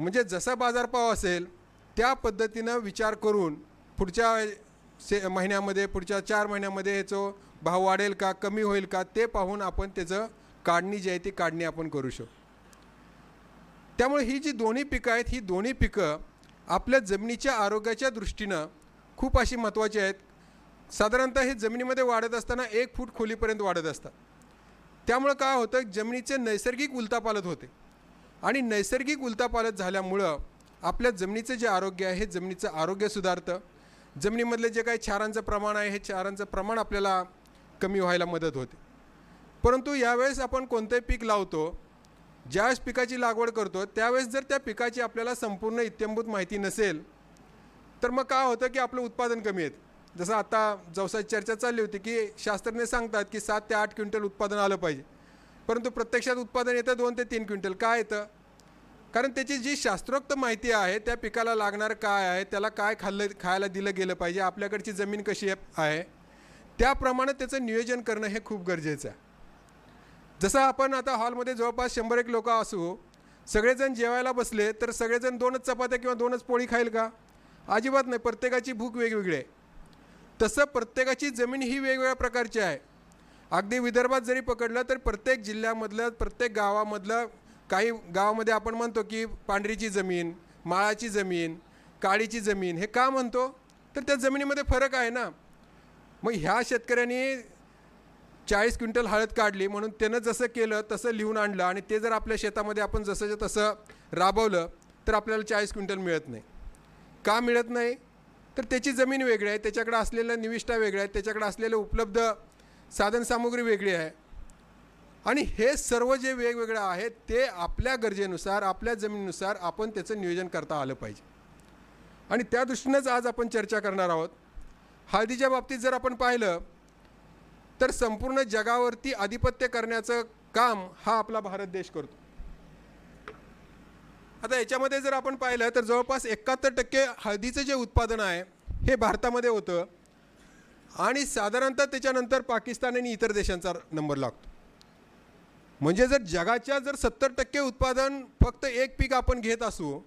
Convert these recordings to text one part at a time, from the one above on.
म्हणजे जसा बाजारभाव असेल त्या पद्धतीनं विचार करून पुढच्या महिन्यामध्ये पुढच्या 4 महिन्यामध्ये ह्याचा भाव वाढेल का कमी होईल का ते पाहून आपण त्याचं काढणी जी आहे ती काढणी आपण करू शकतो. त्यामुळे ही जी दोन्ही पिकं आहेत ही दोन्ही पिकं आपल्या जमिनीच्या आरोग्याच्या दृष्टीनं खूप अशी महत्त्वाची आहेत. साधारणतः हे जमिनीमध्ये वाढत असताना 1 फूट खोलीपर्यंत वाढत असतात. त्यामुळं काय होतं जमिनीचे नैसर्गिक उलथापालथ होते आणि नैसर्गिक उलथापालथ झाल्यामुळं आपल्या जमिनीचं जे आरोग्य आहे हे जमिनीचं आरोग्य सुधारतं. जमिनीमधले जे काही क्षारांचं प्रमाण आहे हे क्षारांचं प्रमाण आपल्याला कमी व्हायला मदत होते. परंतु यावेळेस आपण कोणतंही पीक लावतो ज्यावेळेस पिकाची लागवड करतो त्यावेळेस जर त्या पिकाची आपल्याला संपूर्ण इत्थंभूत माहिती नसेल तर मग काय होतं की आपलं उत्पादन कमी येतं. जसं आता जवसाची चर्चा चालली होती की शास्त्रज्ञ सांगतात की 7 ते 8 क्विंटल उत्पादन आलं पाहिजे, परंतु प्रत्यक्षात उत्पादन येतं 2 ते 3 क्विंटल. काय येतं? कारण त्याची जी शास्त्रोक्त माहिती आहे त्या पिकाला लागणार काय आहे, त्याला काय खायला दिलं गेलं पाहिजे, आपल्याकडची जमीन कशी आहे त्याप्रमाणे त्याचं नियोजन करणं हे खूप गरजेचं आहे. जसं आपण आता हॉलमध्ये जवळपास 100 लोक असू, सगळेजण जेवायला बसले तर सगळेजण 2च चपात्या किंवा 2च पोळी खाईल का? अजिबात नाही. प्रत्येकाची भूक वेगवेगळी आहे. तसं प्रत्येकाची जमीन ही वेगवेगळ्या प्रकारची आहे. अगदी विदर्भात जरी पकडलं तर प्रत्येक जिल्ह्यामधलं प्रत्येक गावामधलं काही गावामध्ये आपण म्हणतो की पांढरीची जमीन, माळाची जमीन, काळीची जमीन. हे का म्हणतो? तर त्या जमिनीमध्ये फरक आहे ना. मग ह्या शेतकऱ्यांनी 40 क्विंटल हळद काढली म्हणून त्यानं जसं केलं तसं लिहून आणलं आणि ते जर आपल्या शेतामध्ये आपण जसंच्या तसं राबवलं तर आपल्याला 40 क्विंटल मिळत नाही. का मिळत नाही? तर त्याची जमीन वेगळी आहे, त्याच्याकडे असलेल्या निविष्ठा वेगळ्या आहेत, त्याच्याकडे असलेलं उपलब्ध साधनसामुग्री वेगळी आहे आणि हे सर्व जे वेगवेगळं आहे ते आपल्या गरजेनुसार आपल्या जमिनीनुसार आपण त्याचं नियोजन करता आलं पाहिजे. आणि त्या दृष्टीनंच आज आपण चर्चा करणार आहोत. हळदीच्या बाबतीत जर आपण पाहिलं तर संपूर्ण जगावरती आधिपत्य करण्याचं काम हा आपला भारत देश करतो. आता याच्यामध्ये जर आपण पाहिलं तर जवळपास 71% हळदीचं जे उत्पादन आहे हे भारतामध्ये होतं आणि साधारणतः त्याच्यानंतर पाकिस्तान आणि इतर देशांचा नंबर लागतो. म्हणजे जर जगाच्या 70% उत्पादन फक्त एक पीक आपण घेत असू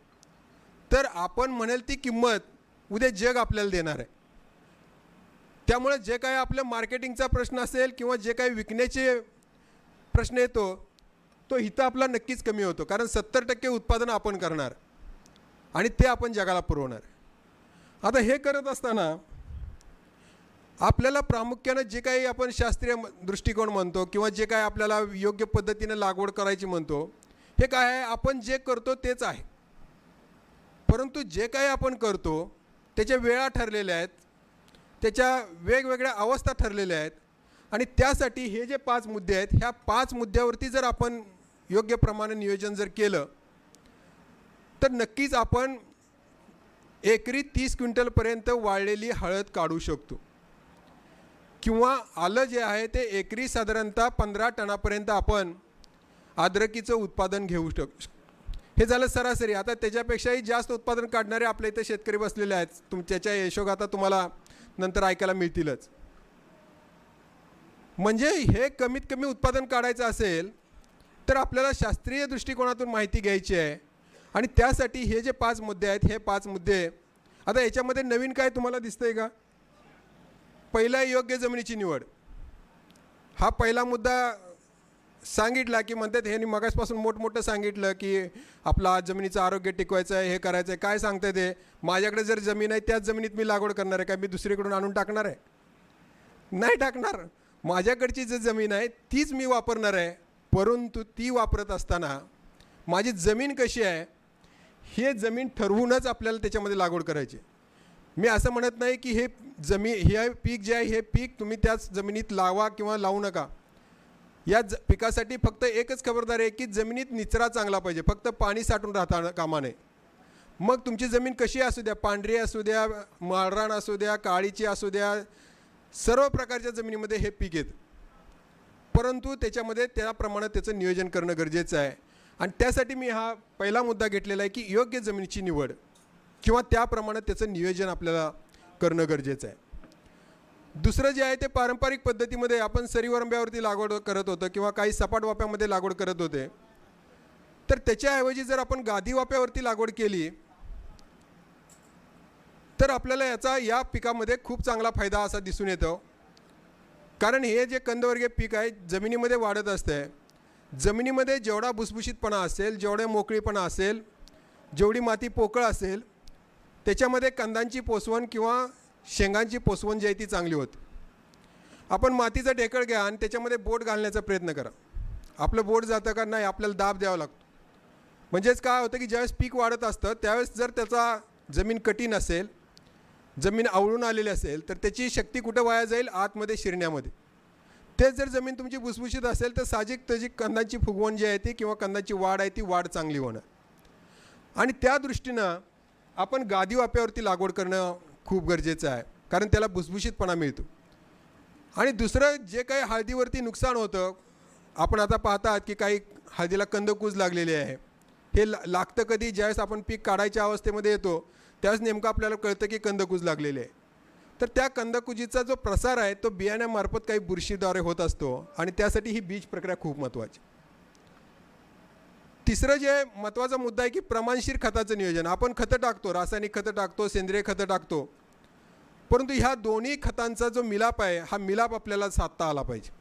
तर आपण म्हणेल ती किंमत उद्या जग आपल्याला देणार आहे. त्यामुळे जे काही आपल्या मार्केटिंगचा प्रश्न असेल किंवा जे काही विकण्याचे प्रश्न येतो तो इथं आपला नक्कीच कमी होतो. कारण 70% उत्पादन आपण करणार आणि ते आपण जगाला पुरवणार. आता हे करत असताना आपल्याला प्रामुख्यानं जे काही आपण शास्त्रीय दृष्टिकोन म्हणतो किंवा जे काही आपल्याला योग्य पद्धतीने लागवड करायची म्हणतो हे काय आहे? आपण जे करतो तेच आहे. परंतु जे काही आपण करतो त्याच्या वेळा ठरलेल्या आहेत, त्याच्या वेगवेगळ्या अवस्था ठरलेल्या आहेत आणि त्यासाठी हे जे 5 मुद्दे आहेत ह्या 5 मुद्द्यावरती जर आपण योग्य प्रमाणे नियोजन जर केलं तर नक्कीच आपण एकरी 30 क्विंटलपर्यंत वाळलेली हळद काढू शकतो किंवा आलं जे आहे ते एकरी साधारणतः 15 टनापर्यंत आपण अद्रकीचं उत्पादन घेऊ शकतो. हे झालं सरासरी. आता त्याच्यापेक्षाही जास्त उत्पादन काढणारे आपल्या इथे शेतकरी बसलेले आहेत. त्याच्या यशोगाथा तुम्हाला नंतर ऐकायला मिळतीलच. म्हणजे हे कमीत कमी उत्पादन काढायचं असेल तर आपल्याला शास्त्रीय दृष्टिकोनातून माहिती घ्यायची आहे आणि त्यासाठी हे जे 5 मुद्दे आहेत हे 5 मुद्दे. आता याच्यामध्ये नवीन काय तुम्हाला दिसतंय का? पहिला योग्य जमिनीची निवड. हा पहिला मुद्दा सांगितला की म्हणतात हे मगासपासून मोठमोठं सांगितलं की आपला जमिनीचं आरोग्य टिकवायचं आहे, हे करायचं आहे. काय सांगतं ते? माझ्याकडे जर जमीन आहे त्याच जमिनीत मी लागवड करणार आहे. काय मी दुसरीकडून आणून टाकणार आहे? नाही टाकणार. माझ्याकडची जी जमीन आहे तीच मी वापरणार आहे. परंतु ती वापरत असताना माझी जमीन कशी आहे हे जमीन ठरवूनच आपल्याला त्याच्यामध्ये लागवड करायची. मी असं म्हणत नाही की हे हे पीक जे आहे हे पीक तुम्ही त्याच जमिनीत लावा किंवा लावू नका. या पिकासाठी फक्त एकच खबरदारी आहे की जमिनीत निचरा चांगला पाहिजे. फक्त पाणी साठून राहता कामा नये. मग तुमची जमीन कशी असू द्या, पांढरी असू द्या, माळरान असू द्या, काळीची असू द्या, सर्व प्रकारच्या जमिनीमध्ये हे पीक येतं. परंतु त्याच्यामध्ये त्याप्रमाणे त्याचं नियोजन करणं गरजेचं आहे आणि त्यासाठी मी हा पहिला मुद्दा घेतलेला आहे की योग्य जमिनीची निवड किंवा त्याप्रमाणे त्याचं नियोजन आपल्याला करणं गरजेचं आहे. दुसरं जे आहे ते पारंपरिक पद्धतीमध्ये आपण सरीवरंब्यावरती लागवड करत होतो किंवा काही सपाट वाप्यामध्ये लागवड करत होते. तर तर त्याच्याऐवजी जर आपण गादी वाप्यावरती लागवड केली तर आपल्याला याचा या पिकामध्ये खूप चांगला फायदा असा दिसून येतो. कारण हे जे कंदवर्गीय पीक आहे जमिनीमध्ये वाढत असते. जमिनीमध्ये जेवढा भुसभुशीतपणा असेल, जेवढे मोकळीपणा असेल, जेवढी माती पोकळ असेल, त्याच्यामध्ये कंदांची पोसवण किंवा शेंगांची पोसवण जी आहे ती चांगली होते. आपण मातीचा ढेकळ घ्या आणि त्याच्यामध्ये बोट घालण्याचा प्रयत्न करा. आपलं बोट जातं का नाही, आपल्याला दाब द्यावा लागतो. म्हणजेच काय होतं की ज्यावेळेस पीक वाढत असतं त्यावेळेस जर त्याचा जमीन कठीण असेल, जमीन आवळून आलेली असेल, तर त्याची शक्ती कुठं वाया जाईल, आतमध्ये शिरण्यामध्ये. तेच जर जमीन तुमची भुसभुशीत असेल तर साहजिक कंदांची फुगवण जी आहे ती किंवा कंदांची वाढ आहे ती वाढ चांगली होणार. आणि त्या दृष्टीनं आपण गादी वाप्यावरती लागवड करणं खूप गरजेचं आहे, कारण त्याला भुसभुशीतपणा मिळतो. आणि दुसरं जे काही हळदीवरती नुकसान होतं, आपण आता पाहतात की काही हळदीला कंदकुज लागलेली आहे. हे लागतं कधी, ज्यावेळेस आपण पीक काढायच्या अवस्थेमध्ये येतो त्यावेळेस नेमकं आपल्याला कळतं की कंदकुज लागलेली आहे. तर त्या कंदकुजीचा जो प्रसार आहे तो बियाण्यामार्फत काही बुरशीद्वारे होत असतो आणि त्यासाठी ही बीज प्रक्रिया खूप महत्त्वाची. तिसरं जे महत्त्वाचा मुद्दा आहे की प्रमाणशीर खताचं नियोजन. आपण खतं टाकतो, रासायनिक खतं टाकतो, सेंद्रिय खतं टाकतो, परंतु ह्या दोन्ही खतांचा जो मिलाप आहे हा मिलाप आपल्याला साधता आला पाहिजे.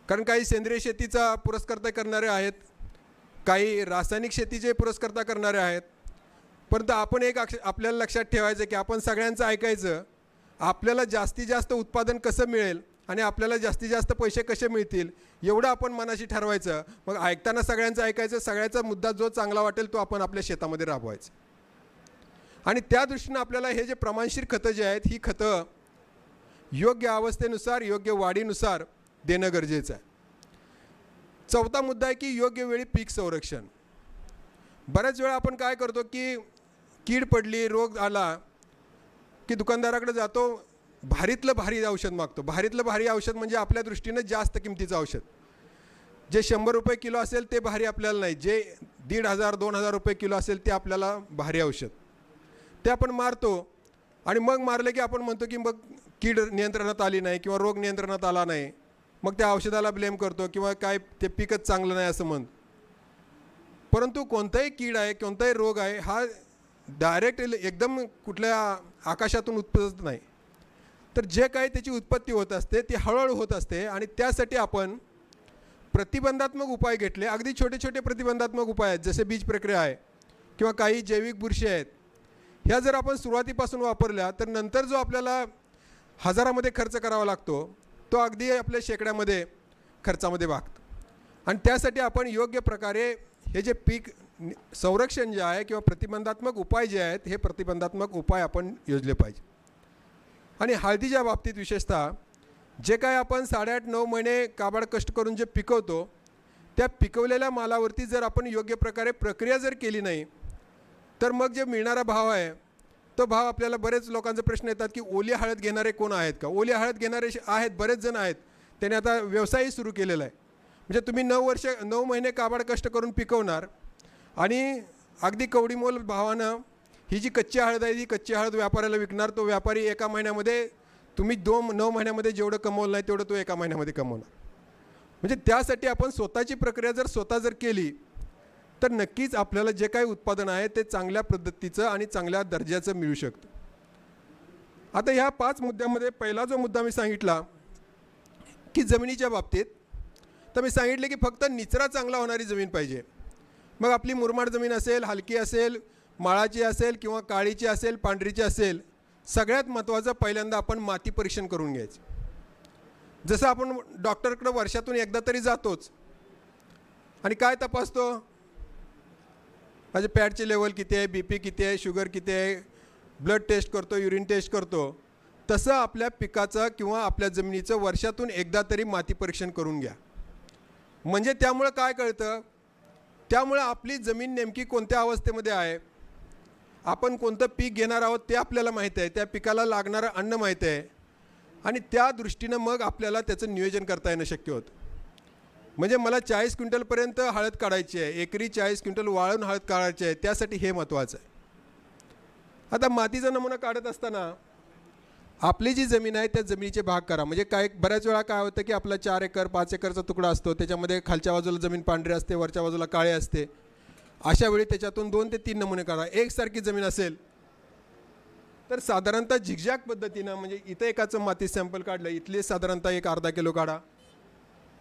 कारण काही सेंद्रिय शेतीचा पुरस्कर्ता करणारे आहेत, काही रासायनिक शेतीचे पुरस्कर्ता करणारे आहेत, परंतु आपण एक आपल्याला लक्षात ठेवायचं की आपण सगळ्यांचं ऐकायचं. आपल्याला जास्तीत जास्त उत्पादन कसं मिळेल आणि आपल्याला जास्तीत जास्त पैसे कसे मिळतील एवढं आपण मनाशी ठरवायचं. मग ऐकताना सगळ्यांचं ऐकायचं, सगळ्याचा मुद्दा जो चांगला वाटेल तो आपण आपल्या शेतामध्ये राबवायचं. आणि त्या दृष्टीनं आपल्याला हे जे प्रमाणशीर खतं जे आहेत ही खतं योग्य अवस्थेनुसार, योग्य वाढीनुसार देणं गरजेचं आहे. चौथा मुद्दा आहे की योग्य वेळी पीक संरक्षण. बऱ्याच वेळा आपण काय करतो की कीड पडली, रोग आला की दुकानदाराकडे जातो, भारीतलं भारी औषध मागतो. भारीतलं भारी औषध म्हणजे आपल्या दृष्टीनं जास्त किमतीचं औषध. जे 100 रुपये किलो असेल ते भारी आपल्याला नाही, जे 1500-2000 रुपये किलो असेल ते आपल्याला भारी औषध. ते आपण मारतो आणि मग मारले की आपण म्हणतो की मग कीड नियंत्रणात आली नाही किंवा रोग नियंत्रणात आला नाही, मग त्या औषधाला ब्लेम करतो किंवा काय ते पीकच चांगलं नाही असं म्हणतो. परंतु कोणताही कीड आहे, कोणताही रोग आहे हा डायरेक्ट एकदम कुठल्या आकाशातून उत्पन्न नाही. तर जे काही त्याची उत्पत्ती होत असते ती हळूहळू होत असते आणि त्यासाठी आपण प्रतिबंधात्मक उपाय घेतले. अगदी छोटे छोटे प्रतिबंधात्मक उपाय आहेत, जसे बीज प्रक्रिया आहे किंवा काही जैविक बुरशी आहेत. ह्या जर आपण सुरुवातीपासून वापरल्या तर नंतर जो आपल्याला हजारामध्ये खर्च करावा लागतो तो अगदी आपल्या शेकड्यामध्ये खर्चामध्ये भागतो. आणि त्यासाठी आपण योग्य प्रकारे हे जे पीक संरक्षण जे आहे किंवा प्रतिबंधात्मक उपाय जे आहेत हे प्रतिबंधात्मक उपाय आपण योजले पाहिजे. आणि हळदीच्या बाबतीत विशेषतः जे काय आपण 8.5-9 महिने काबाड कष्ट करून जे पिकवतो त्या पिकवलेल्या मालावरती जर आपण योग्य प्रकारे प्रक्रिया जर केली नाही तर मग जे मिळणारा भाव आहे तो भाव आपल्याला बरेच लोकांचे प्रश्न येतात की ओली हळद घेणारे कोण आहेत का. ओली हळद घेणारे आहेत, बरेच जण आहेत. त्याने आता व्यवसायही सुरू केलेला आहे. म्हणजे तुम्ही 9 महिने काबाड कष्ट करून पिकवणार आणि अगदी कवडीमोल भावानं ही जी कच्ची हळद आहे ती कच्ची हळद व्यापाऱ्याला विकणार. तो व्यापारी एका महिन्यामध्ये तुम्ही 9 महिन्यामध्ये जेवढं कमवलं नाही तेवढं तो एका महिन्यामध्ये कमवणार. म्हणजे त्यासाठी आपण स्वतःची प्रक्रिया जर स्वतः जर केली तर नक्कीच आपल्याला जे काही उत्पादन आहे ते चांगल्या पद्धतीचं आणि चांगल्या दर्जाचं मिळू शकतं. आता ह्या 5 मुद्द्यामध्ये पहिला जो मुद्दा मी सांगितला की जमिनीच्या बाबतीत, तर मी सांगितले की फक्त निचरा चांगला होणारी जमीन पाहिजे. मग आपली मुरमाड जमीन असेल, हलकी असेल, माळाची असेल किंवा काळीची असेल, पांढरीची असेल, सगळ्यात महत्त्वाचं पहिल्यांदा आपण माती परीक्षण करून घ्यायचं. जसं आपण डॉक्टरकडे वर्षातून एकदा तरी जातोच आणि काय तपासतो, माझे पॅटचे लेवल किती आहे, BP किती आहे, शुगर किती आहे, ब्लड टेस्ट करतो, युरिन टेस्ट करतो. तसं आपल्या पिकाचं किंवा आपल्या जमिनीचं वर्षातून एकदा तरी माती परीक्षण करून घ्या. म्हणजे त्यामुळं काय कळतं, त्यामुळं आपली जमीन नेमकी कोणत्या अवस्थेमध्ये आहे, आपण कोणतं पीक घेणार आहोत ते आपल्याला माहीत आहे, त्या पिकाला लागणारं अन्न माहीत आहे आणि त्या दृष्टीनं मग आपल्याला त्याचं नियोजन करता येणं शक्य होतं. म्हणजे मला 40 क्विंटलपर्यंत हळद काढायची आहे, एकरी 40 क्विंटल वाळून हळद काढायची आहे, त्यासाठी हे महत्त्वाचं आहे. आता मातीचा नमुना काढत असताना आपली जी जमीन आहे त्या जमिनीचे भाग करा. म्हणजे काय बऱ्याच वेळा काय होतं की आपला 4 एकर 5 एकरचा तुकडा असतो, त्याच्यामध्ये खालच्या बाजूला जमीन पांढरी असते, वरच्या बाजूला काळी असते. अशा वेळी त्याच्यातून 2 ते 3 नमुने काढा. एकसारखी जमीन असेल तर साधारणतः झिगझॅग पद्धतीनं, म्हणजे इथं एकाचं माती सॅम्पल काढलं, इथले साधारणतः एक अर्धा किलो काढा,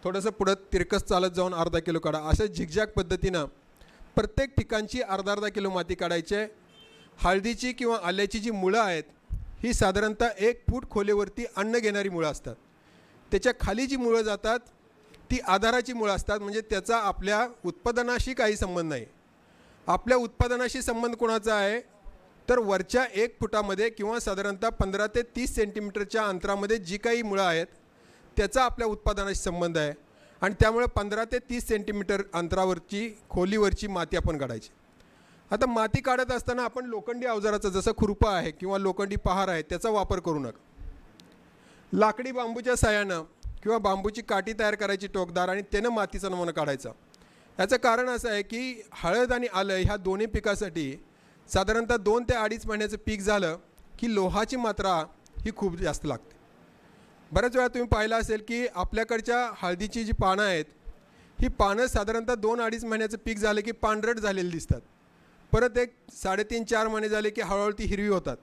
थोडंसं पुढं तिरकस चालत जाऊन अर्धा किलो काढा. अशा झिगझॅग पद्धतीनं प्रत्येक ठिकाणची अर्धा अर्धा किलो माती काढायची आहे. हळदीची किंवा आल्याची जी मुळं आहेत ही साधारणतः 1 फूट खोलीवरती अन्न घेणारी मुळं असतात. त्याच्या खाली जी मुळं जातात ती आधाराची मुळं असतात, म्हणजे त्याचा आपल्या उत्पादनाशी काही संबंध नाही. आपल्या उत्पादनाशी संबंध कोणाचा आहे तर वरच्या 1 फुटामध्ये किंवा साधारणतः 15 ते 30 सेंटीमीटरच्या अंतरामध्ये जी काही मुळं आहेत त्याचा आपल्या उत्पादनाशी संबंध आहे. आणि त्यामुळे 15 ते 30 सेंटीमीटर अंतरावरची खोलीवरची माती आपण काढायची. आता माती काढत असताना आपण लोखंडी अवजाराचा, जसं खुरपं आहे किंवा लोखंडी पहार आहे, त्याचा वापर करू नका. लाकडी बांबूच्या साहाय्यानं किंवा बांबूची काठी तयार करायची टोकदार आणि त्यानं मातीचा नमुना काढायचा. याचं कारण असं आहे की हळद आणि आलं ह्या दोन्ही पिकासाठी साधारणतः 2 ते 2.5 महिन्याचं पीक झालं की लोहाची मात्रा ही खूप जास्त लागते. बऱ्याच वेळा तुम्ही पाहिलं असेल की आपल्याकडच्या हळदीची जी पानं आहेत ही पानं साधारणतः 2-2.5 महिन्याचं पीक झालं की पांढरट झालेली दिसतात. परत एक 3.5-4 महिने झाले की हळूहळू ती हिरवी होतात.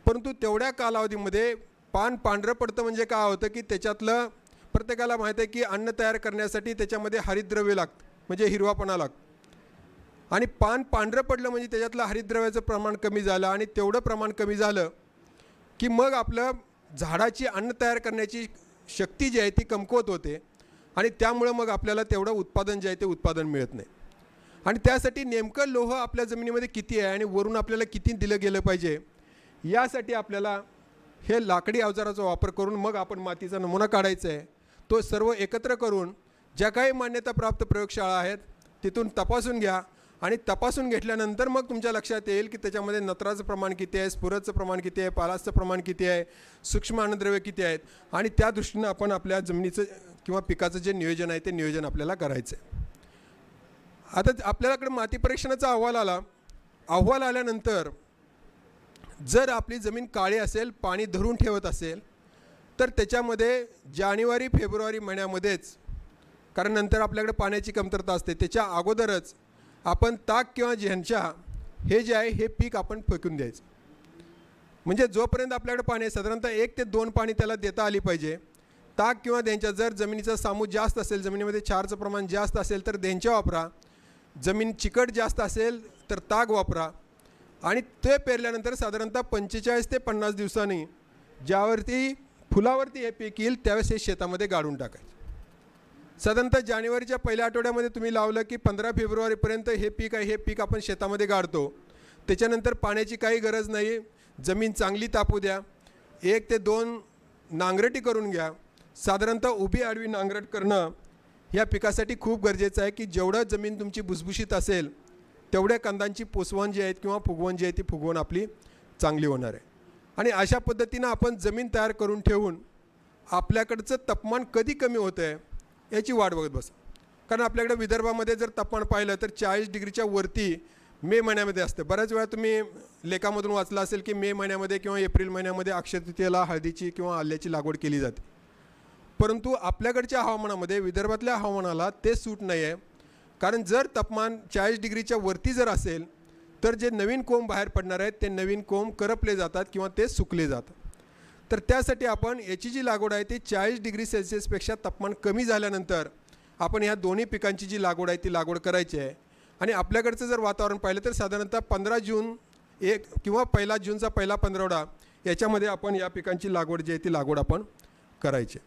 परंतु तेवढ्या कालावधीमध्ये पान पांढरं पडतं, म्हणजे काय होतं की त्याच्यातलं प्रत्येकाला माहीत आहे की अन्न तयार करण्यासाठी त्याच्यामध्ये हरितद्रव्य लागतं, म्हणजे हिरवापणा लागतो. आणि पान पांढरं पडलं म्हणजे त्याच्यातलं हरितद्रव्याचं प्रमाण कमी झालं आणि तेवढं प्रमाण कमी झालं की मग आपलं झाडाची अन्न तयार करण्याची शक्ती जी आहे ती कमकुवत होते आणि त्यामुळं मग आपल्याला तेवढं उत्पादन जे आहे ते उत्पादन मिळत नाही. आणि त्यासाठी नेमकं लोह आपल्या जमिनीमध्ये किती आहे आणि वरून आपल्याला किती दिलं गेलं पाहिजे यासाठी आपल्याला हे लाकडी अवजाराचा वापर करून मग आपण मातीचा नमुना काढायचा आहे. तो सर्व एकत्र करून ज्या काही मान्यताप्राप्त प्रयोगशाळा आहेत तिथून तपासून घ्या आणि तपासून घेतल्यानंतर मग तुमच्या लक्षात येईल की त्याच्यामध्ये नत्राचं प्रमाण किती आहे, स्फुरदचं प्रमाण किती आहे, पालासचं प्रमाण किती आहे, सूक्ष्म अन्नद्रव्य किती आहेत आणि त्या दृष्टीनं आपण आपल्या जमिनीचं किंवा पिकाचं जे नियोजन आहे ते नियोजन आपल्याला करायचं आहे. आता आपल्याकडे माती परीक्षणाचा अहवाल आल्यानंतर जर आपली जमीन काळी असेल, पाणी धरून ठेवत असेल तर त्याच्यामध्ये जानेवारी फेब्रुवारी महिन्यामध्येच, कारण नंतर आपल्याकडे पाण्याची कमतरता असते, त्याच्या अगोदरच आपण ताक किंवा झेंचा हे जे आहे हे पीक आपण फेकून द्यायचं. म्हणजे जोपर्यंत आपल्याकडे पाणी साधारणतः 1 ते 2 पाणी त्याला देता आली पाहिजे. ताक किंवा देंच्या, जर जमिनीचा सामूज जास्त असेल, जमिनीमध्ये क्षारचं प्रमाण जास्त असेल तर देंच्या वापरा. जमीन चिकट जास्त असेल तर ताक वापरा. आणि ते पेरल्यानंतर साधारणतः 45 ते 50 दिवसांनी ज्यावरती फुलावरती हे पीक येईल त्यावेळेस हे शेतामध्ये गाडून टाकायचं. साधारणतः जानेवारीच्या पहिल्या आठवड्यामध्ये तुम्ही लावलं की 15 फेब्रुवारीपर्यंत हे पीक आहे हे पीक आपण शेतामध्ये गाडतो. त्याच्यानंतर पाण्याची काही गरज नाही. जमीन चांगली तापू द्या. 1 ते 2 नांगरटी करून घ्या. साधारणतः उभी आडवी नांगरट करणं या पिकासाठी खूप गरजेचं आहे की जेवढं जमीन तुमची भुसभुशीत असेल तेवढ्या कांदांची पोसवण जी आहे किंवा फुगवण जी आहे ती फुगवण आपली चांगली होणार आहे. आणि अशा पद्धतीनं आपण जमीन तयार करून ठेवून आपल्याकडचं तापमान कधी कमी होतं आहे याची वाट बघत बसा. कारण आपल्याकडे विदर्भामध्ये जर तापमान पाहिलं तर 40 डिग्रीच्या वरती मे महिन्यामध्ये असतं. बऱ्याच वेळा तुम्ही लेखामधून वाचलं असेल की मे महिन्यामध्ये किंवा एप्रिल महिन्यामध्ये अक्षय तृतीयेला हळदीची किंवा आल्याची लागवड केली जाते. परंतु आपल्याकडच्या हवामानामध्ये, विदर्भातल्या हवामानाला ते सूट नाही आहे. कारण जर तापमान 40 डिग्रीच्या वरती जर असेल तर जे नवीन कोंब बाहेर पडणार आहेत ते नवीन कोंब करपले जातात किंवा ते सुकले जातात. तर त्यासाठी आपण याची जी लागवड आहे ती 40 डिग्री सेल्सिअसपेक्षा तापमान कमी झाल्यानंतर आपण ह्या दोन्ही पिकांची जी लागवड आहे ती लागवड करायची आहे. आणि आपल्याकडचं जर वातावरण पाहिलं तर साधारणतः 15 जून किंवा 1 जूनचा पहिला पंधरवडा याच्यामध्ये आपण या पिकांची लागवड जी आहे ती लागवड आपण करायची.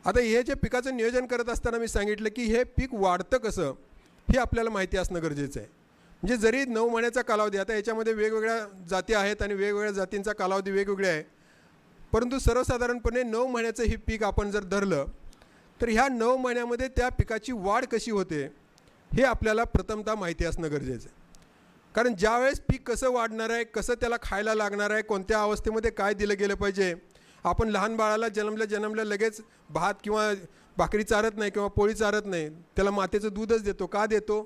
आता हे जे पिकाचं नियोजन करत असताना मी सांगितलं की हे पीक वाढतं कसं हे आपल्याला माहिती असणं गरजेचं आहे. म्हणजे जरी 9 महिन्याचा कालावधी, आता याच्यामध्ये वेगवेगळ्या जाती आहेत आणि वेगवेगळ्या जातींचा कालावधी वेगवेगळे आहे, परंतु सर्वसाधारणपणे 9 महिन्याचं हे पीक आपण जर धरलं तर ह्या 9 महिन्यामध्ये त्या पिकाची वाढ कशी होते हे आपल्याला प्रथमतः माहिती असणं गरजेचं आहे. कारण ज्यावेळेस पीक कसं वाढणार आहे, कसं त्याला खायला लागणार आहे, कोणत्या अवस्थेमध्ये काय दिलं गेलं पाहिजे. आपण लहान बाळाला जन्मल्या लगेच भात किंवा भाकरी चारत नाही किंवा पोळी चारत नाही, त्याला मातेचं दूधच देतो. का देतो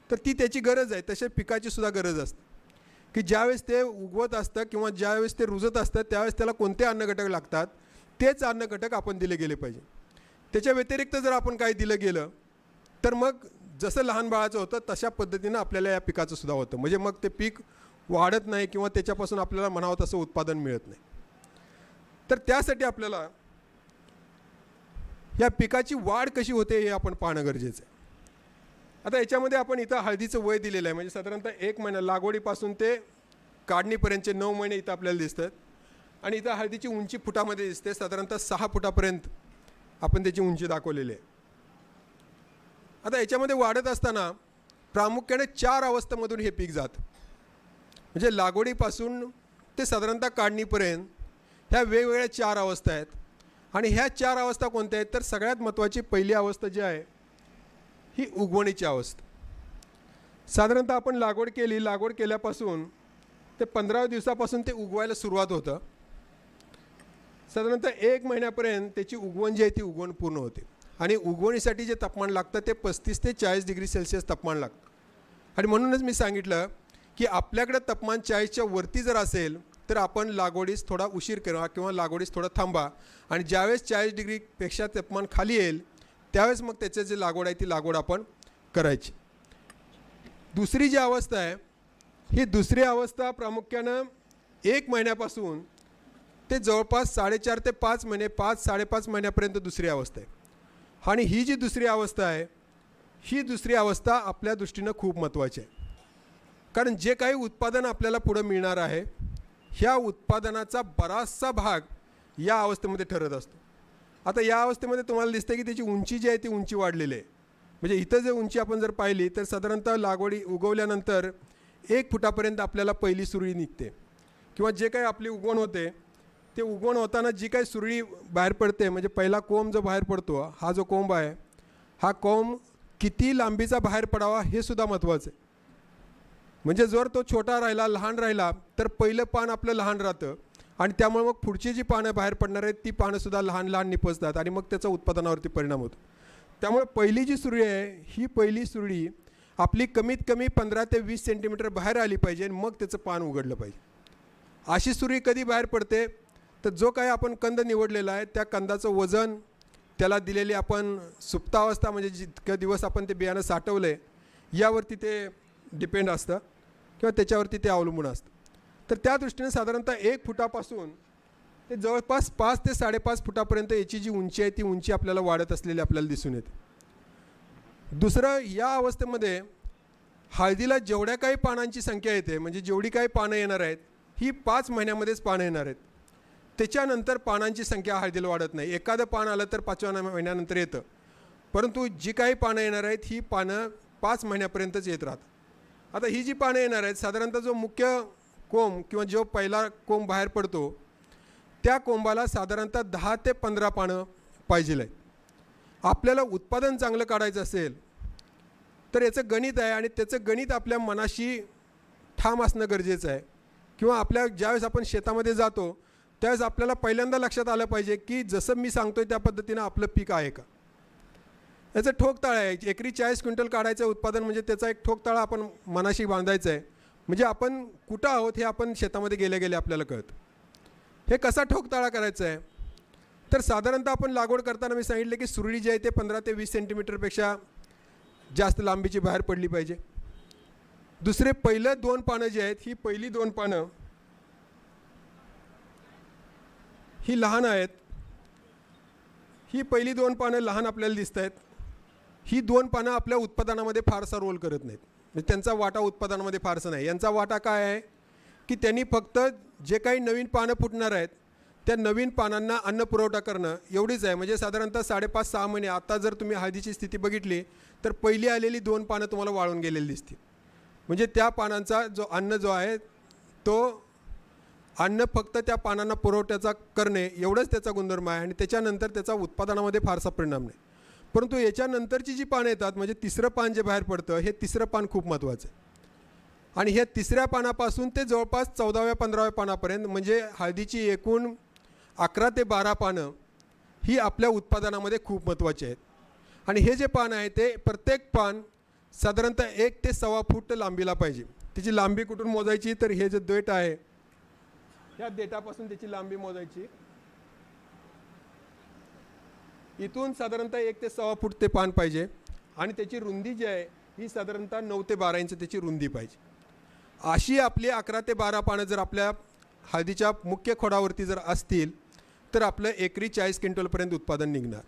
तर ती त्याची गरज आहे. तसे पिकाची सुद्धा गरज असते. की ज्यावेळेस ते उगवत असतं किंवा ज्यावेळेस ते रुजत असतं त्यावेळेस त्याला कोणते अन्नघटक लागतात तेच अन्नघटक आपण दिले गेले पाहिजे. त्याच्या व्यतिरिक्त जर आपण काही दिलं गेलं तर मग जसं लहान बाळाचं होतं तशा पद्धतीनं आपल्याला या पिकाचं सुद्धा होतं. म्हणजे मग ते पीक वाढत नाही किंवा त्याच्यापासून आपल्याला म्हणावं तसं उत्पादन मिळत नाही. तर त्यासाठी आपल्याला या पिकाची वाढ कशी होते हे आपण पाहणं गरजेचं आहे. आता याच्यामध्ये आपण इथं हळदीचं वय दिलेलं आहे. म्हणजे साधारणतः 1 महिना लागवडीपासून ते काढणीपर्यंतचे 9 महिने इथं आपल्याला दिसतात. आणि इथं हळदीची उंची फुटामध्ये दिसते. साधारणतः 6 फुटापर्यंत आपण त्याची उंची दाखवलेली आहे. आता याच्यामध्ये वाढत असताना प्रामुख्याने 4 अवस्थेमधून हे पीक जातं. म्हणजे लागवडीपासून ते साधारणतः काढणीपर्यंत ह्या वेगवेगळ्या 4 अवस्था आहेत. आणि ह्या 4 अवस्था कोणत्या आहेत तर सगळ्यात महत्त्वाची पहिली अवस्था जी आहे ही उगवणीची अवस्था. साधारणतः आपण लागवड केल्यापासून ते 15 दिवसापासून ते उगवायला सुरुवात होतं. साधारणतः 1 महिन्यापर्यंत त्याची उगवण जी आहे ती उगवण पूर्ण होते. आणि उगवणीसाठी जे तापमान लागतं ते 35 ते 40 डिग्री सेल्सिअस तापमान लागतं. आणि म्हणूनच मी सांगितलं की आपल्याकडे तापमान 40च्या वरती जर असेल तर आपण लागवडीस थोडा उशीर करा किंवा लागवडीस थोडा थांबा. आणि ज्यावेळेस 40 डिग्रीपेक्षा तापमान खाली येईल त्यावेळेस मग त्याचं जे लागवड आहे ती लागवड आपण करायची. दुसरी जी अवस्था आहे ही दुसरी अवस्था प्रामुख्यानं 1 महिन्यापासून ते जवळपास 4.5 ते 5 महिने 5-5.5 महिन्यापर्यंत दुसरी अवस्था आहे. आणि ही जी दुसरी अवस्था आहे ही दुसरी अवस्था आपल्या दृष्टीनं खूप महत्त्वाची आहे. कारण जे काही उत्पादन आपल्याला पुढं मिळणार आहे ह्या उत्पादनाचा बराचसा भाग या अवस्थेमध्ये ठरत असतो. आता या अवस्थेमध्ये तुम्हाला दिसतं की त्याची उंची जी आहे ती उंची वाढलेली आहे. म्हणजे इथं जे उंची आपण जर पाहिली तर साधारणतः लागवडी उगवल्यानंतर 1 फुटापर्यंत आपल्याला पहिली सुरळी निघते किंवा जे काही आपली उगवण होते ते उगवण होताना जी काही सुरळी बाहेर पडते म्हणजे पहिला कोंब जो बाहेर पडतो हा जो कोंब आहे हा कोंब किती लांबीचा बाहेर पडावा हे सुद्धा महत्त्वाचं आहे. म्हणजे जर तो छोटा राहिला लहान राहिला तर पहिलं पान आपलं लहान राहतं आणि त्यामुळे मग पुढची जी पानं बाहेर पडणार आहेत ती पानंसुद्धा लहान लहान निपजतात आणि मग त्याचा उत्पादनावरती परिणाम होतो. त्यामुळे पहिली जी सुरळी आहे ही पहिली सुरळी आपली कमीत कमी 15 ते 20 सेंटीमीटर बाहेर आली पाहिजे आणि मग त्याचं पान उघडलं पाहिजे. अशी सुरळी कधी बाहेर पडते तर जो काही आपण कंद निवडलेला आहे त्या कंदाचं वजन त्याला दिलेली आपण सुप्तावस्था म्हणजे जितके दिवस आपण ते बियाणं साठवलं आहे यावरती ते डिपेंड असतं किंवा त्याच्यावरती ते अवलंबून असतं. तर त्या दृष्टीने साधारणतः 1 फुटापासून ते जवळपास 5 ते 5.5 फुटापर्यंत याची जी उंची आहे ती उंची आपल्याला वाढत असलेली आपल्याला दिसून येते. दुसरं या अवस्थेमध्ये हळदीला जेवढ्या काही पानांची संख्या येते म्हणजे जेवढी काही पानं येणार आहेत ही 5 महिन्यामध्येच पानं येणार आहेत. त्याच्यानंतर पानांची संख्या हळदीला वाढत नाही. एखादं पान आलं तर 5व्या महिन्यानंतर येतं परंतु जी काही पानं येणार आहेत ही पानं 5 महिन्यापर्यंतच येत राहतात. आता ही जी पानं येणार आहेत साधारणतः जो मुख्य कोंब किंवा जो पहिला कोंब बाहेर पडतो त्या कोंबाला साधारणतः 10 ते 15 पानं पाहिजे आहेत. आपल्याला उत्पादन चांगलं काढायचं असेल तर याचं गणित आहे आणि त्याचं गणित आपल्या मनाशी ठाम असणं गरजेचं आहे. किंवा आपल्या ज्यावेळेस आपण शेतामध्ये जातो त्यावेळेस आपल्याला पहिल्यांदा लक्षात आलं पाहिजे की जसं मी सांगतोय त्या पद्धतीनं आपलं पीक आहे का. याचं ठोकताळं आहे. एकरी 40 क्विंटल काढायचं उत्पादन म्हणजे त्याचा एक ठोकताळा आपण मनाशी बांधायचं आहे. म्हणजे आपण कुठं आहोत हे आपण शेतामध्ये गेले आपल्याला कळतं. हे कसा ठोकताळा करायचा आहे तर साधारणतः आपण लागवड करताना मी सांगितलं की सुरळी जी आहे ते 15 ते 20 सेंटीमीटरपेक्षा जास्त लांबीची बाहेर पडली पाहिजे. दुसरे पहिलं 2 पानं जी आहेत ही पहिली 2 पानं ही लहान आहेत. ही पहिली 2 पानं लहान आपल्याला दिसत आहेत. ही 2 पानं आपल्या उत्पादनामध्ये फारसा रोल करत नाहीत. म्हणजे त्यांचा वाटा उत्पादनामध्ये फारसा नाही. यांचा वाटा काय आहे की त्यांनी फक्त जे काही नवीन पानं फुटणार आहेत त्या नवीन पानांना अन्न पुरवठा करणं एवढीच आहे. म्हणजे साधारणतः 5.5-6 महिने आता जर तुम्ही हळदीची स्थिती बघितली तर पहिली आलेली 2 पानं तुम्हाला वाळून गेलेली दिसतील. म्हणजे त्या पानांचा जो अन्न जो आहे तो अन्न फक्त त्या पानांना पुरवठ्याचा करणे एवढंच त्याचा गुणधर्म आहे आणि त्याच्यानंतर त्याचा उत्पादनामध्ये फारसा परिणाम नाही. परंतु याच्यानंतरची जी पानं येतात म्हणजे तिसरं पान जे बाहेर पडतं हे तिसरं पान खूप महत्त्वाचं आहे. आणि ह्या तिसऱ्या पानापासून ते जवळपास 14व्या-15व्या पानापर्यंत म्हणजे हळदीची एकूण 11 ते 12 पानं ही आपल्या उत्पादनामध्ये खूप महत्त्वाची आहेत. आणि हे जे पान आहे ते प्रत्येक पान साधारणतः 1 ते 1.25 फूट लांबीला पाहिजे. त्याची लांबी कुठून मोजायची, तर हे जे देठ आहे ह्या देठापासून त्याची लांबी मोजायची. इथून साधारणतः 1 ते 1.25 फूट ते पान पाहिजे आणि त्याची रुंदी जी आहे ही साधारणतः 9 ते 12 इंच त्याची रुंदी पाहिजे. अशी आपली 11 ते 12 पानं जर आपल्या हळदीच्या मुख्य खोडावरती जर असतील तर आपलं एकरी 40 क्विंटलपर्यंत उत्पादन निघणार.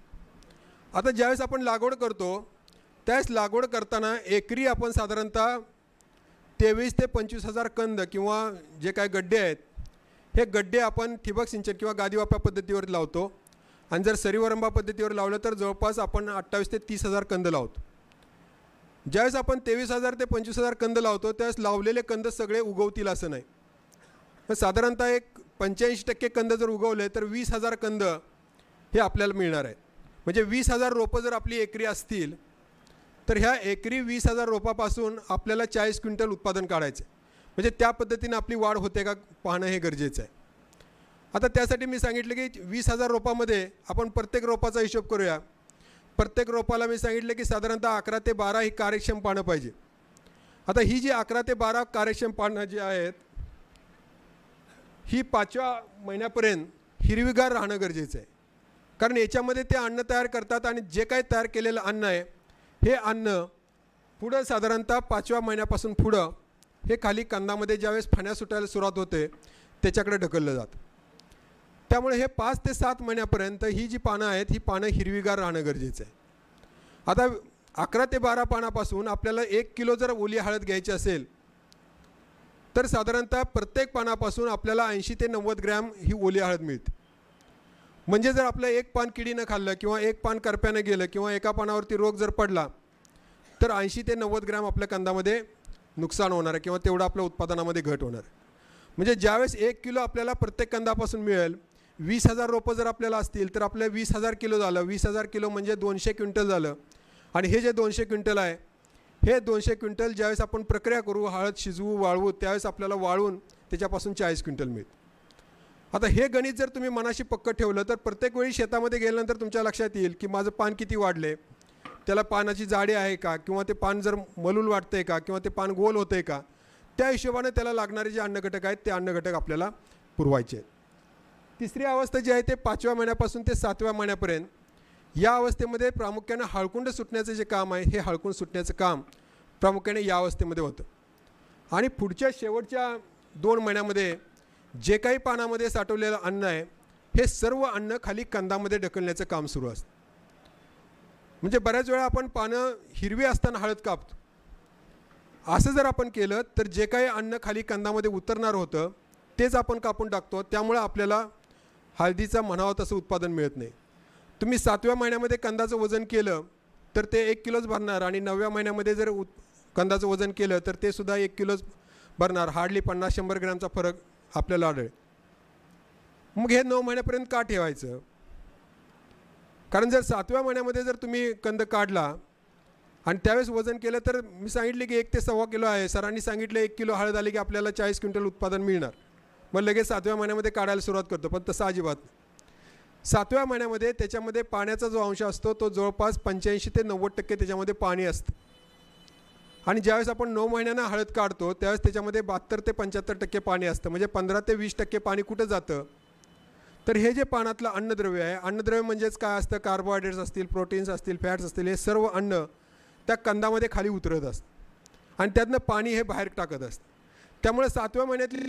आता ज्यावेळेस आपण लागवड करतो त्यावेळेस लागवड करताना एकरी आपण साधारणतः 23 ते 25 हजार कंद किंवा जे काय गड्डे आहेत हे गड्डे आपण ठिबक सिंचन किंवा गादी वाफा पद्धतीवर लावतो आणि जर सरीवरंबा पद्धतीवर लावलं तर जवळपास आपण 28 ते 30 हजार कंद लावतो. ज्यावेळेस आपण 23,000 ते 25,000 कंद लावतो त्यावेळेस लावलेले कंद सगळे उगवतील असं नाही. साधारणतः एक 85% कंद जर उगवले तर 20,000 कंद हे आपल्याला मिळणार आहेत. म्हणजे 20,000 रोपं जर आपली एकरी असतील तर ह्या एकरी 20,000 रोपापासून आपल्याला 40 क्विंटल उत्पादन काढायचं आहे. म्हणजे त्या पद्धतीने आपली वाढ होते का पाहणं हे गरजेचं आहे. आता त्यासाठी मी सांगितलं की 20,000 रोपामध्ये आपण प्रत्येक रोपाचा हिशोब करूया. प्रत्येक रोपाला मी सांगितलं की साधारणतः 11 ते 12 ही कार्यक्षम पानं पाहिजे. आता ही जी 11 ते 12 कार्यक्षम पानं जी आहेत ही 5व्या महिन्यापर्यंत हिरवीगार राहणं गरजेचं आहे. कारण याच्यामध्ये ते अन्न तयार करतात आणि जे काही तयार केलेलं अन्न आहे हे अन्न पुढं साधारणतः 5व्या महिन्यापासून पुढं हे खाली कंदामध्ये ज्यावेळेस फण्या सुटायला सुरुवात होते त्याच्याकडे ढकललं जातं. त्यामुळे हे 5 ते 7 महिन्यापर्यंत ही जी पानं आहेत ही पानं हिरवीगार राहणं गरजेचं आहे. आता 11 ते 12 पानापासून आपल्याला 1 किलो जर ओली हळद घ्यायची असेल तर साधारणतः प्रत्येक पानापासून आपल्याला 80 ते 90 ग्रॅम ही ओली हळद मिळते. म्हणजे जर आपलं एक पान किडीनं खाल्लं किंवा एक पान करप्यानं गेलं किंवा एका पानावरती रोग जर पडला तर 80 ते 90 ग्रॅम आपल्या कंदामध्ये नुकसान होणार आहे किंवा तेवढं आपल्या उत्पादनामध्ये घट होणार आहे. म्हणजे ज्यावेळेस 1 किलो आपल्याला प्रत्येक कंदापासून मिळेल, 20,000 रोपं जर आपल्याला असतील तर आपल्या 20,000 किलो झालं. 20,000 किलो म्हणजे 200 क्विंटल झालं. आणि हे जे 200 क्विंटल आहे हे 200 क्विंटल ज्यावेळेस आपण प्रक्रिया करू, हळद शिजवू, वाळवू, त्यावेळेस आपल्याला वाळून त्याच्यापासून 40 क्विंटल मिळतं. आता हे गणित जर तुम्ही मनाशी पक्कं ठेवलं तर प्रत्येक वेळी शेतामध्ये गेल्यानंतर तुमच्या लक्षात येईल की माझं पान किती वाढले, त्याला पानाची जाडी आहे का, किंवा ते पान जर मलूल वाटतं आहे का, किंवा ते पान गोल होतं आहे का, त्या हिशोबाने त्याला लागणारे जे अन्नघटक आहेत ते अन्नघटक आपल्याला पुरवायचे आहेत. तिसरी अवस्था जी आहे ते 5व्या महिन्यापासून ते 7व्या महिन्यापर्यंत या अवस्थेमध्ये प्रामुख्याने हळकुंड सुटण्याचं जे काम आहे हे हळकुंड सुटण्याचं काम प्रामुख्याने या अवस्थेमध्ये होतं. आणि पुढच्या शेवटच्या 2 महिन्यामध्ये जे काही पानामध्ये साठवलेलं अन्न आहे हे सर्व अन्न खाली कंदामध्ये ढकलण्याचं काम सुरू असतं. म्हणजे बऱ्याच वेळा आपण पानं हिरवी असताना हळद कापतो. असं जर आपण केलं तर जे काही अन्न खाली कंदामध्ये उतरणार होतं तेच आपण कापून टाकतो. त्यामुळे आपल्याला हळदीचं म्हणावं तसं उत्पादन मिळत नाही. तुम्ही 7व्या महिन्यामध्ये कंदाचं वजन केलं तर ते 1 किलोच भरणार आणि 9व्या महिन्यामध्ये जर कंदाचं वजन केलं तर ते सुद्धा 1 किलोच भरणार. हार्डली 50-100 ग्रॅमचा फरक आपल्याला आढळेल. मग हे 9 महिन्यापर्यंत का ठेवायचं? कारण जर 7व्या महिन्यामध्ये जर तुम्ही कंद काढला आणि त्यावेळेस वजन केलं तर मी सांगितले की 1 ते 1.25 किलो आहे. सरांनी सांगितलं 1 किलो हळद आली की आपल्याला 40 क्विंटल उत्पादन मिळणार. मग लगेच 7व्या महिन्यामध्ये काढायला सुरुवात करतो, पण तसं अजिबात नाही. 7व्या महिन्यामध्ये त्याच्यामध्ये पाण्याचा जो अंश असतो तो जवळपास 85 ते 90% त्याच्यामध्ये पाणी असतं. आणि ज्यावेळेस आपण 9 महिन्यांना हळद काढतो त्यावेळेस त्याच्यामध्ये 72 ते 75% पाणी असतं. म्हणजे 15 ते 20% पाणी कुठं जातं? तर हे जे पानातलं अन्नद्रव्य आहे, अन्नद्रव्य म्हणजेच काय असतं? कार्बोहायड्रेट्स असतील, प्रोटीन्स असतील, फॅट्स असतील, हे सर्व अन्न त्या कंदामध्ये खाली उतरत असतं आणि त्यातनं पाणी हे बाहेर टाकत असतं. त्यामुळे 7व्या महिन्यातली